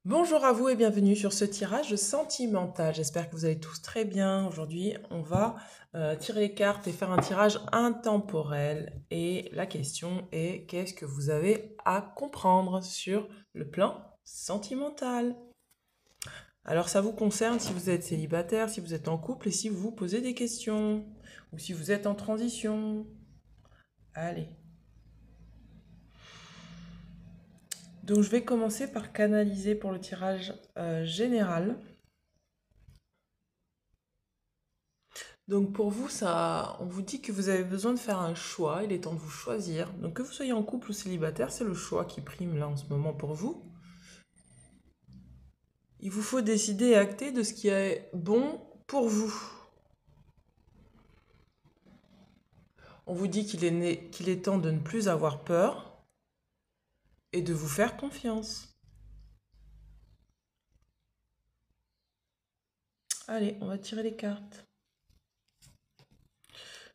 Bonjour à vous et bienvenue sur ce tirage sentimental. J'espère que vous allez tous très bien. Aujourd'hui, on va tirer les cartes et faire un tirage intemporel. Et la question est, qu'est-ce que vous avez à comprendre sur le plan sentimental? Alors, ça vous concerne si vous êtes célibataire, si vous êtes en couple et si vous vous posez des questions ou si vous êtes en transition. Allez. Donc, je vais commencer par canaliser pour le tirage général. Donc pour vous, ça, on vous dit que vous avez besoin de faire un choix, il est temps de vous choisir. Donc que vous soyez en couple ou célibataire, c'est le choix qui prime là en ce moment pour vous. Il vous faut décider et acter de ce qui est bon pour vous. On vous dit qu'il est temps de ne plus avoir peur et de vous faire confiance. Allez, on va tirer les cartes.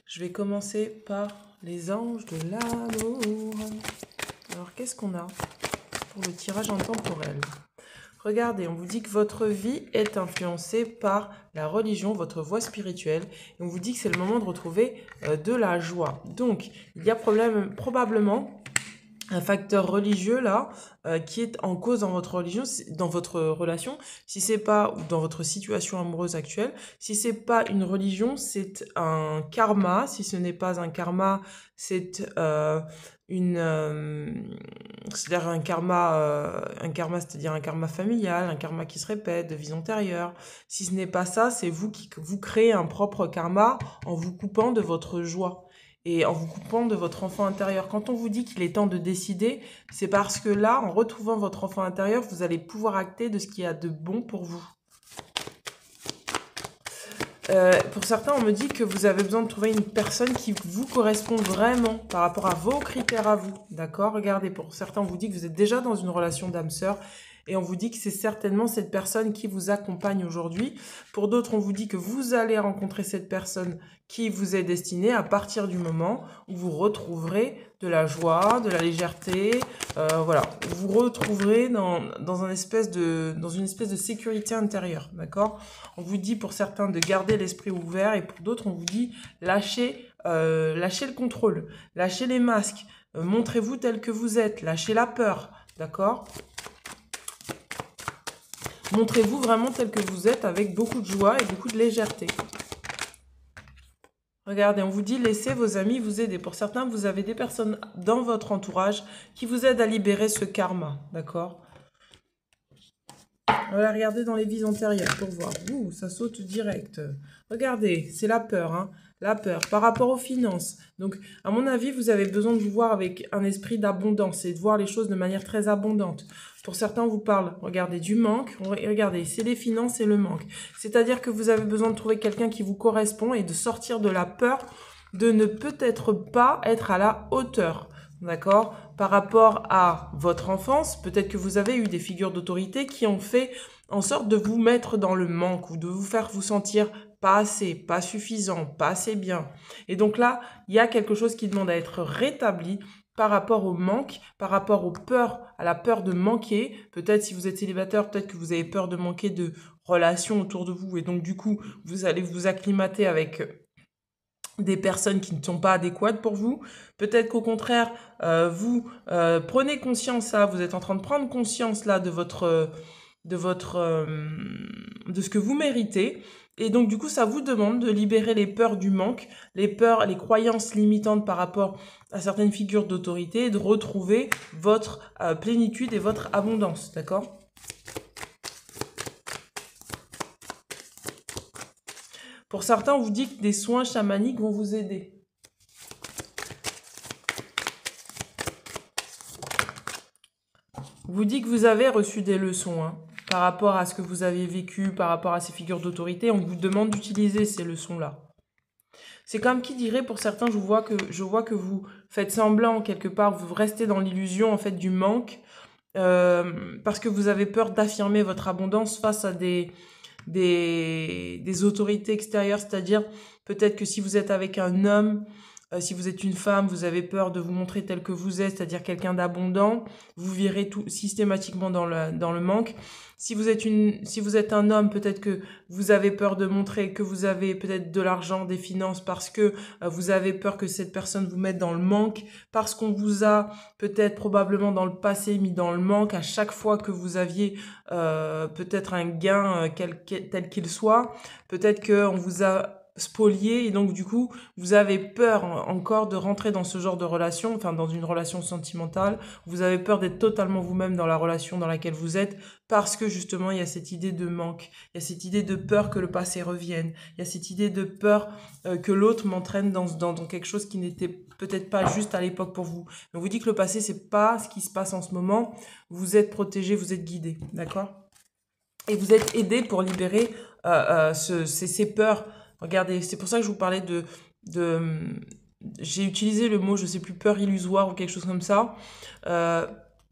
Je vais commencer par les anges de l'amour. Alors qu'est-ce qu'on a pour le tirage intemporel? Regardez, on vous dit que votre vie est influencée par la religion, votre voie spirituelle. Et on vous dit que c'est le moment de retrouver de la joie. Donc, il y a probablement un facteur religieux là qui est en cause dans votre religion, dans votre relation. Si c'est pas, ou dans votre situation amoureuse actuelle, si c'est pas une religion, c'est un karma. Si ce n'est pas un karma, c'est c'est-à-dire un karma, c'est-à-dire un karma familial, un karma qui se répète, de vie antérieure. Si ce n'est pas ça, c'est vous qui vous créez un propre karma en vous coupant de votre joie et en vous coupant de votre enfant intérieur. Quand on vous dit qu'il est temps de décider, c'est parce que là, en retrouvant votre enfant intérieur, vous allez pouvoir acter de ce qu'il y a de bon pour vous. Pour certains, on me dit que vous avez besoin de trouver une personne qui vous correspond vraiment par rapport à vos critères à vous. D'accord? Regardez, pour certains, on vous dit que vous êtes déjà dans une relation d'âme sœur et on vous dit que c'est certainement cette personne qui vous accompagne aujourd'hui. Pour d'autres, on vous dit que vous allez rencontrer cette personne qui vous est destinée à partir du moment où vous retrouverez de la joie, de la légèreté, voilà, vous retrouverez dans une espèce de sécurité intérieure, d'accord? On vous dit pour certains de garder l'esprit ouvert et pour d'autres on vous dit lâchez le contrôle, lâchez les masques, montrez-vous tel que vous êtes, lâchez la peur, d'accord? Montrez-vous vraiment tel que vous êtes avec beaucoup de joie et beaucoup de légèreté. Regardez, on vous dit laissez vos amis vous aider. Pour certains, vous avez des personnes dans votre entourage qui vous aident à libérer ce karma, d'accord? On va regarder dans les vies antérieures pour voir. Ouh, ça saute direct. Regardez, c'est la peur, hein. La peur par rapport aux finances. Donc, à mon avis, vous avez besoin de vous voir avec un esprit d'abondance et de voir les choses de manière très abondante. Pour certains, on vous parle, regardez, du manque. Regardez, c'est les finances et le manque. C'est-à-dire que vous avez besoin de trouver quelqu'un qui vous correspond et de sortir de la peur de ne peut-être pas être à la hauteur. D'accord? Par rapport à votre enfance, peut-être que vous avez eu des figures d'autorité qui ont fait en sorte de vous mettre dans le manque ou de vous faire vous sentir pas assez, pas suffisant, pas assez bien. Et donc là, il y a quelque chose qui demande à être rétabli par rapport au manque, par rapport aux peurs, à la peur de manquer. Peut-être si vous êtes célibataire, peut-être que vous avez peur de manquer de relations autour de vous et donc du coup, vous allez vous acclimater avec des personnes qui ne sont pas adéquates pour vous. Peut-être qu'au contraire, vous prenez conscience là, vous êtes en train de prendre conscience là de de ce que vous méritez. Et donc du coup, ça vous demande de libérer les peurs du manque, les peurs, les croyances limitantes par rapport à certaines figures d'autorité et de retrouver votre plénitude et votre abondance, d'accord? Pour certains, on vous dit que des soins chamaniques vont vous aider. On vous dit que vous avez reçu des leçons hein, par rapport à ce que vous avez vécu, par rapport à ces figures d'autorité. On vous demande d'utiliser ces leçons-là. C'est comme qui dirait, pour certains, je vois que vous faites semblant quelque part, vous restez dans l'illusion en fait du manque, parce que vous avez peur d'affirmer votre abondance face à des autorités extérieures, c'est-à-dire peut-être que si vous êtes avec un homme, Si vous êtes une femme, vous avez peur de vous montrer tel que vous êtes, c'est-à-dire quelqu'un d'abondant, vous virez tout systématiquement dans le manque. Si vous êtes un homme, peut-être que vous avez peur de montrer que vous avez peut-être de l'argent, des finances, parce que vous avez peur que cette personne vous mette dans le manque, parce qu'on vous a peut-être probablement dans le passé mis dans le manque à chaque fois que vous aviez peut-être un gain tel qu'il soit. Peut-être qu'on vous a spolié et donc du coup vous avez peur encore de rentrer dans ce genre de relation, enfin dans une relation sentimentale, vous avez peur d'être totalement vous-même dans la relation dans laquelle vous êtes parce que justement il y a cette idée de manque, il y a cette idée de peur que le passé revienne, il y a cette idée de peur que l'autre m'entraîne dans quelque chose qui n'était peut-être pas juste à l'époque pour vous. Mais on vous dit que le passé c'est pas ce qui se passe en ce moment, vous êtes protégé, vous êtes guidé, d'accord? Et vous êtes aidé pour libérer ces peurs. Regardez, c'est pour ça que je vous parlais j'ai utilisé le mot, je sais plus, peur illusoire ou quelque chose comme ça.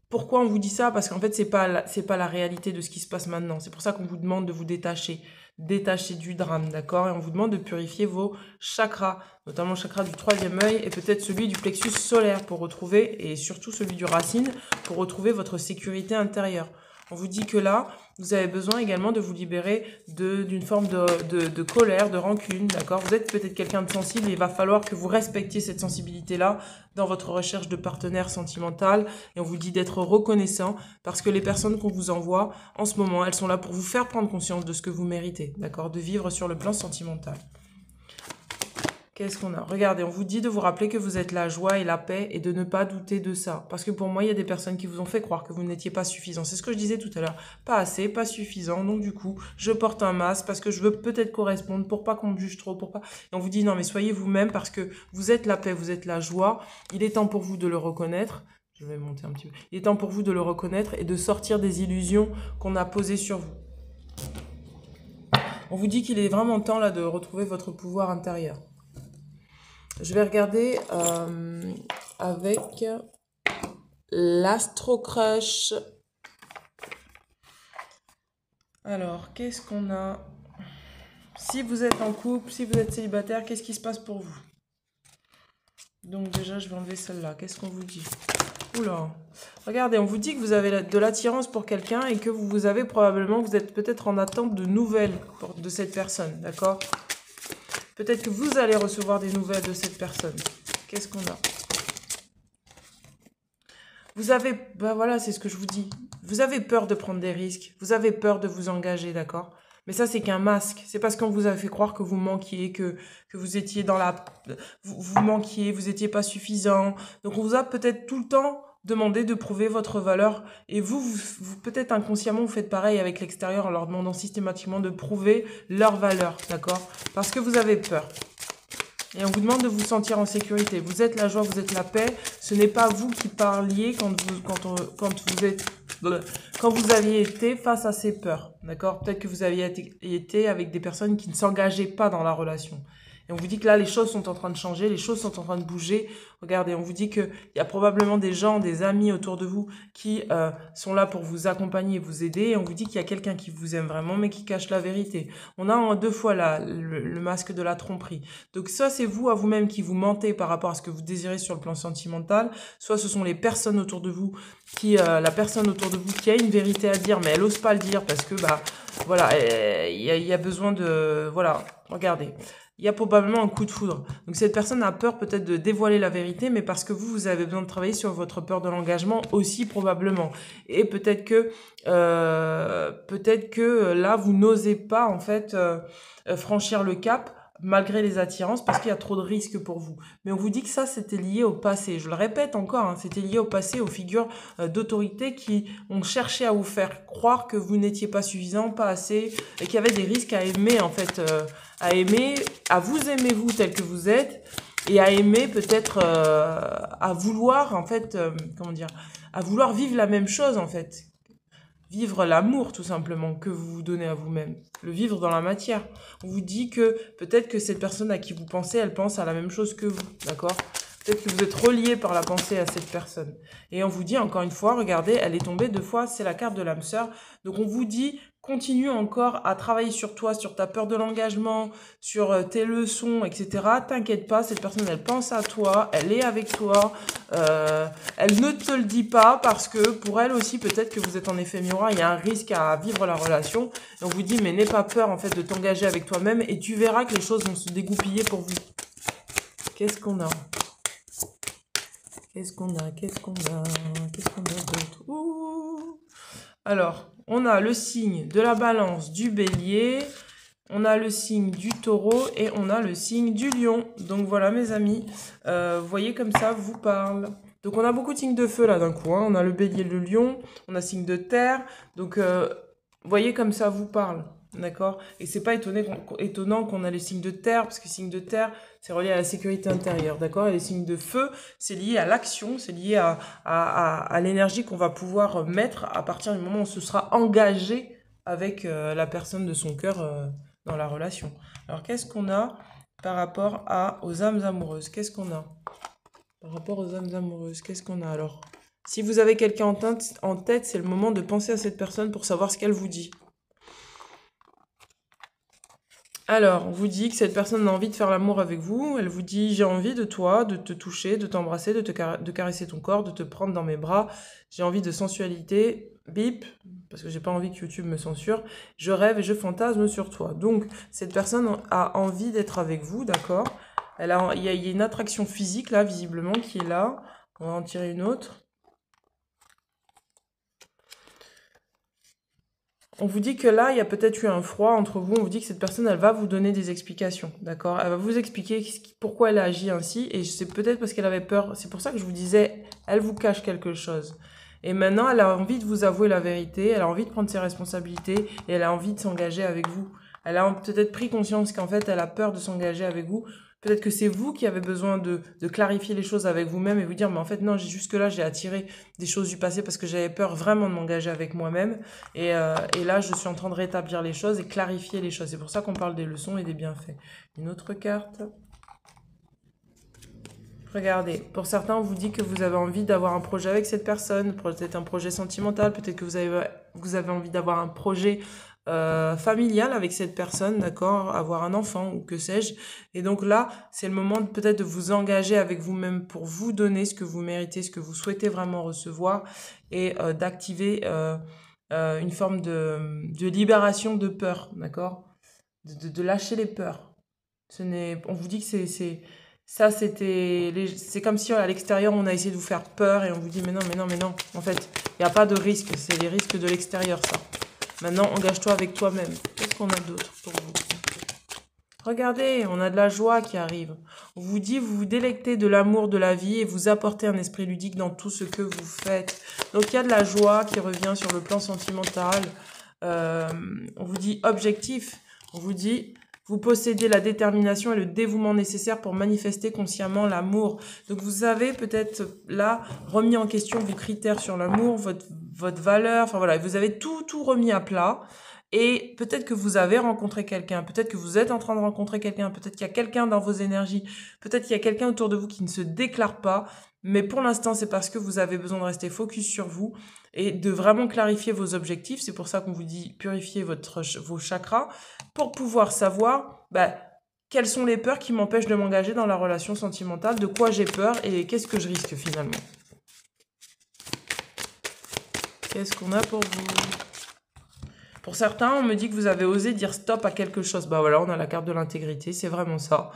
Pourquoi on vous dit ça? Parce qu'en fait, c'est pas la réalité de ce qui se passe maintenant. C'est pour ça qu'on vous demande de vous détacher du drame, d'accord? Et on vous demande de purifier vos chakras, notamment le chakra du 3e œil et peut-être celui du plexus solaire pour retrouver, et surtout celui du racine, pour retrouver votre sécurité intérieure. On vous dit que là, vous avez besoin également de vous libérer d'une forme de colère, de rancune, d'accord? Vous êtes peut-être quelqu'un de sensible et il va falloir que vous respectiez cette sensibilité-là dans votre recherche de partenaire sentimental. Et on vous dit d'être reconnaissant parce que les personnes qu'on vous envoie en ce moment, elles sont là pour vous faire prendre conscience de ce que vous méritez, d'accord? De vivre sur le plan sentimental. Qu'est-ce qu'on a? Regardez, on vous dit de vous rappeler que vous êtes la joie et la paix et de ne pas douter de ça. Parce que pour moi, il y a des personnes qui vous ont fait croire que vous n'étiez pas suffisant. C'est ce que je disais tout à l'heure. Pas assez, pas suffisant. Donc du coup, je porte un masque parce que je veux peut-être correspondre pour pas qu'on me juge trop, pour pas... Et on vous dit non, mais soyez vous-même parce que vous êtes la paix, vous êtes la joie. Il est temps pour vous de le reconnaître. Je vais monter un petit peu. Il est temps pour vous de le reconnaître et de sortir des illusions qu'on a posées sur vous. On vous dit qu'il est vraiment temps là de retrouver votre pouvoir intérieur. Je vais regarder avec l'Astro Crush. Alors, qu'est-ce qu'on a? Si vous êtes en couple, si vous êtes célibataire, qu'est-ce qui se passe pour vous? Donc déjà, je vais enlever celle-là. Qu'est-ce qu'on vous dit? Oula. Regardez, on vous dit que vous avez de l'attirance pour quelqu'un et que vous êtes peut-être en attente de nouvelles de cette personne, d'accord? Peut-être que vous allez recevoir des nouvelles de cette personne. Qu'est-ce qu'on a? Vous avez... Ben voilà, c'est ce que je vous dis. Vous avez peur de prendre des risques. Vous avez peur de vous engager, d'accord? Mais ça, c'est qu'un masque. C'est parce qu'on vous a fait croire que vous manquiez, que vous étiez dans la... Vous manquiez, vous n'étiez pas suffisant. Donc, on vous a peut-être tout le temps demandé de prouver votre valeur. Et vous peut-être inconsciemment, vous faites pareil avec l'extérieur en leur demandant systématiquement de prouver leur valeur, d'accord? Parce que vous avez peur. Et on vous demande de vous sentir en sécurité. Vous êtes la joie, vous êtes la paix. Ce n'est pas vous qui parliez quand vous aviez été face à ces peurs, d'accord? Peut-être que vous aviez été avec des personnes qui ne s'engageaient pas dans la relation. Et on vous dit que là, les choses sont en train de changer, les choses sont en train de bouger. Regardez, on vous dit qu'il y a probablement des gens, des amis autour de vous qui sont là pour vous accompagner, vous aider. Et on vous dit qu'il y a quelqu'un qui vous aime vraiment, mais qui cache la vérité. On a deux fois le masque de la tromperie. Donc ça, c'est vous à vous-même qui vous mentez par rapport à ce que vous désirez sur le plan sentimental. Soit ce sont les personnes autour de vous la personne autour de vous qui a une vérité à dire, mais elle n'ose pas le dire parce que, voilà, il y a besoin de... Voilà, regardez. Il y a probablement un coup de foudre. Donc cette personne a peur peut-être de dévoiler la vérité, mais parce que vous avez besoin de travailler sur votre peur de l'engagement aussi probablement. Et peut-être que là, vous n'osez pas en fait franchir le cap malgré les attirances parce qu'il y a trop de risques pour vous. Mais on vous dit que ça, c'était lié au passé. Je le répète encore, hein, c'était lié au passé, aux figures d'autorité qui ont cherché à vous faire croire que vous n'étiez pas suffisant, pas assez, et qu'il y avait des risques à aimer en fait... à vous aimer vous tel que vous êtes et à aimer peut-être à vouloir en fait à vouloir vivre la même chose en fait, vivre l'amour tout simplement que vous vous donnez à vous-même, le vivre dans la matière. On vous dit que peut-être que cette personne à qui vous pensez, elle pense à la même chose que vous, d'accord? Peut-être que vous êtes relié par la pensée à cette personne. Et on vous dit encore une fois, regardez, elle est tombée 2 fois, c'est la carte de l'âme sœur. Donc on vous dit, continue encore à travailler sur toi, sur ta peur de l'engagement, sur tes leçons, etc. T'inquiète pas, cette personne, elle pense à toi, elle est avec toi. Elle ne te le dit pas parce que pour elle aussi, peut-être que vous êtes en effet miroir, il y a un risque à vivre la relation. Et on vous dit, mais n'aie pas peur en fait de t'engager avec toi-même et tu verras que les choses vont se dégoupiller pour vous. Qu'est-ce qu'on a? Qu'est-ce qu'on a? Qu'est-ce qu'on a? Qu'est-ce qu'on a d'autre? Ouh. Alors, on a le signe de la balance du bélier, on a le signe du taureau et on a le signe du lion. Donc voilà mes amis, vous voyez comme ça vous parle. Donc on a beaucoup de signes de feu là d'un coup, hein. On a le bélier, le lion, on a signe de terre. Donc vous voyez comme ça vous parle. D'accord? Et c'est pas étonnant qu'on a les signes de terre, parce que les signes de terre, c'est relié à la sécurité intérieure. D'accord? Et les signes de feu, c'est lié à l'action, c'est lié à l'énergie qu'on va pouvoir mettre à partir du moment où on se sera engagé avec la personne de son cœur dans la relation. Alors, qu'est-ce qu'on a par rapport aux âmes amoureuses? Qu'est-ce qu'on a par rapport aux âmes amoureuses? Qu'est-ce qu'on a alors? Si vous avez quelqu'un en tête, c'est le moment de penser à cette personne pour savoir ce qu'elle vous dit. Alors, on vous dit que cette personne a envie de faire l'amour avec vous. Elle vous dit, j'ai envie de toi, de te toucher, de t'embrasser, de caresser ton corps, de te prendre dans mes bras. J'ai envie de sensualité. Bip, parce que j'ai pas envie que YouTube me censure. Je rêve et je fantasme sur toi. Donc, cette personne a envie d'être avec vous, d'accord? Il y a une attraction physique, là, visiblement, qui est là. On va en tirer une autre. On vous dit que là, il y a peut-être eu un froid entre vous. On vous dit que cette personne, elle va vous donner des explications, d'accord? Elle va vous expliquer pourquoi elle a agi ainsi. Et c'est peut-être parce qu'elle avait peur. C'est pour ça que je vous disais, elle vous cache quelque chose. Et maintenant, elle a envie de vous avouer la vérité. Elle a envie de prendre ses responsabilités. Et elle a envie de s'engager avec vous. Elle a peut-être pris conscience qu'en fait, elle a peur de s'engager avec vous. Peut-être que c'est vous qui avez besoin de clarifier les choses avec vous-même et vous dire, mais en fait, non, jusque-là, j'ai attiré des choses du passé parce que j'avais peur vraiment de m'engager avec moi-même. Et là, je suis en train de rétablir les choses et clarifier les choses. C'est pour ça qu'on parle des leçons et des bienfaits. Une autre carte. Regardez, pour certains, on vous dit que vous avez envie d'avoir un projet avec cette personne, peut-être un projet sentimental, peut-être que vous avez envie d'avoir un projet familial avec cette personne, d'accord, avoir un enfant ou que sais-je. Et donc là, c'est le moment peut-être de vous engager avec vous-même pour vous donner ce que vous méritez, ce que vous souhaitez vraiment recevoir et d'activer une forme de libération de peur, d'accord, de lâcher les peurs. On vous dit que c'est comme si à l'extérieur on a essayé de vous faire peur et on vous dit mais non, mais non, mais non. En fait, il n'y a pas de risque, c'est les risques de l'extérieur ça. Maintenant, engage-toi avec toi-même. Qu'est-ce qu'on a d'autre pour vous? Regardez, on a de la joie qui arrive. On vous dit, vous vous délectez de l'amour de la vie et vous apportez un esprit ludique dans tout ce que vous faites. Donc, il y a de la joie qui revient sur le plan sentimental. On vous dit objectif. On vous dit, vous possédez la détermination et le dévouement nécessaires pour manifester consciemment l'amour. Donc, vous avez peut-être là remis en question vos critères sur l'amour, votre valeur. Enfin, voilà, vous avez tout remis à plat. Et peut-être que vous avez rencontré quelqu'un, peut-être que vous êtes en train de rencontrer quelqu'un, peut-être qu'il y a quelqu'un dans vos énergies, peut-être qu'il y a quelqu'un autour de vous qui ne se déclare pas, mais pour l'instant, c'est parce que vous avez besoin de rester focus sur vous et de vraiment clarifier vos objectifs. C'est pour ça qu'on vous dit purifier vos chakras pour pouvoir savoir quelles sont les peurs qui m'empêchent de m'engager dans la relation sentimentale, de quoi j'ai peur et qu'est-ce que je risque finalement. Qu'est-ce qu'on a pour vous ? Pour certains, on me dit que vous avez osé dire stop à quelque chose. Bah voilà, on a la carte de l'intégrité, c'est vraiment ça.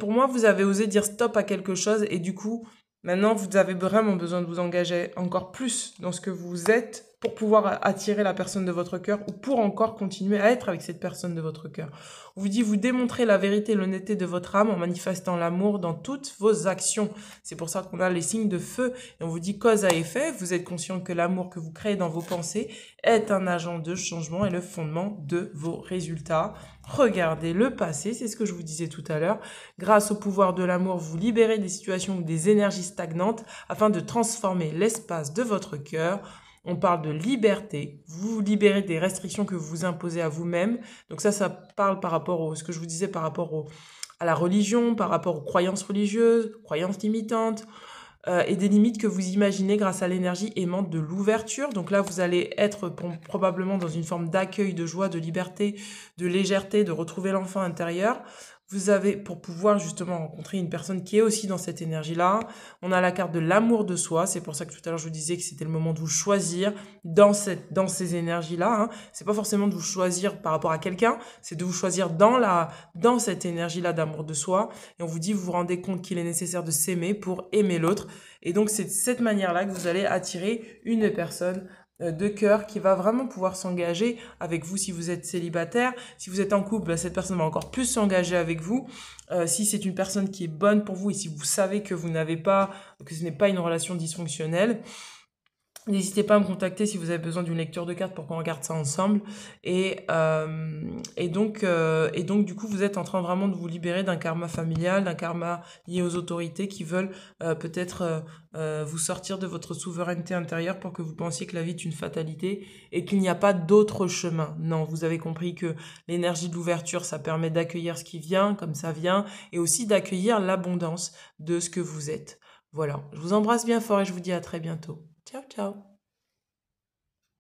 Pour moi, vous avez osé dire stop à quelque chose et du coup, maintenant, vous avez vraiment besoin de vous engager encore plus dans ce que vous êtes pour pouvoir attirer la personne de votre cœur ou pour encore continuer à être avec cette personne de votre cœur. On vous dit, vous démontrez la vérité et l'honnêteté de votre âme en manifestant l'amour dans toutes vos actions. C'est pour ça qu'on a les signes de feu et on vous dit cause à effet. Vous êtes conscient que l'amour que vous créez dans vos pensées est un agent de changement et le fondement de vos résultats. Regardez le passé, c'est ce que je vous disais tout à l'heure. Grâce au pouvoir de l'amour, vous libérez des situations ou des énergies stagnantes afin de transformer l'espace de votre cœur. On parle de liberté, vous libérez des restrictions que vous vous imposez à vous-même. Donc ça parle par rapport ce que je vous disais par rapport à la religion, par rapport aux croyances religieuses, croyances limitantes, et des limites que vous imaginez grâce à l'énergie aimante de l'ouverture. Donc là, vous allez être probablement dans une forme d'accueil, de joie, de liberté, de légèreté, de retrouver l'enfant intérieur. Vous avez, pour pouvoir justement rencontrer une personne qui est aussi dans cette énergie-là, on a la carte de l'amour de soi. C'est pour ça que tout à l'heure, je vous disais que c'était le moment de vous choisir dans ces énergies-là, hein. C'est pas forcément de vous choisir par rapport à quelqu'un, c'est de vous choisir dans cette énergie-là d'amour de soi. Et on vous dit, vous vous rendez compte qu'il est nécessaire de s'aimer pour aimer l'autre. Et donc, c'est de cette manière-là que vous allez attirer une personne de cœur qui va vraiment pouvoir s'engager avec vous si vous êtes célibataire. Si vous êtes en couple, bah, cette personne va encore plus s'engager avec vous. Si c'est une personne qui est bonne pour vous et si vous savez que vous n'avez pas, que ce n'est pas une relation dysfonctionnelle, n'hésitez pas à me contacter si vous avez besoin d'une lecture de cartes pour qu'on regarde ça ensemble. Et donc, du coup, vous êtes en train vraiment de vous libérer d'un karma familial, d'un karma lié aux autorités qui veulent peut-être vous sortir de votre souveraineté intérieure pour que vous pensiez que la vie est une fatalité et qu'il n'y a pas d'autre chemin. Non, vous avez compris que l'énergie de l'ouverture, ça permet d'accueillir ce qui vient comme ça vient et aussi d'accueillir l'abondance de ce que vous êtes. Voilà, je vous embrasse bien fort et je vous dis à très bientôt. Ciao, ciao.